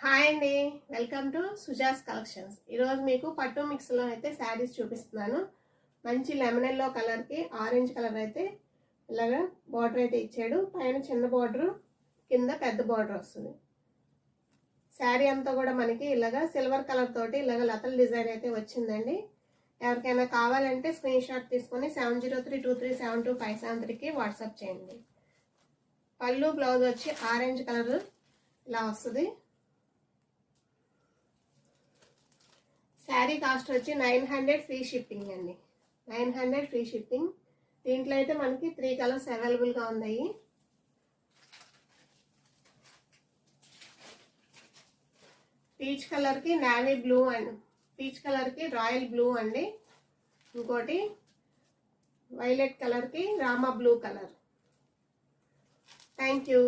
Hi అండి, welcome to సుజాస్ collections. ఈరోజు మీకు పట్టు మిక్స్లో అయితే శారీస్ చూపిస్తున్నాను. మంచి లెమన్ ఎల్లో కలర్కి ఆరెంజ్ కలర్ అయితే ఇలాగా బార్డర్ అయితే ఇచ్చాడు. పైన చిన్న బార్డర్, కింద పెద్ద బార్డర్ వస్తుంది. శారీ అంతా కూడా మనకి ఇలాగా సిల్వర్ కలర్ తోటి ఇలాగ లతల డిజైన్ అయితే వచ్చిందండి. ఎవరికైనా కావాలంటే స్క్రీన్ షాట్ తీసుకొని 7032372573కి వాట్సాప్ చేయండి. పళ్ళు బ్లౌజ్ వచ్చి ఆరెంజ్ కలర్ ఇలా వస్తుంది. శారీ కాస్ట్ వచ్చి 900 ఫ్రీ షిప్పింగ్ అండి. 900 ఫ్రీ షిప్పింగ్. దీంట్లో అయితే మనకి 3 కలర్స్ అవైలబుల్గా ఉన్నాయి. పీచ్ కలర్కి నావీ బ్లూ అండ్ పీచ్ కలర్కి రాయల్ బ్లూ అండి. ఇంకోటి వైలెట్ కలర్కి Rama blue colour. Thank you.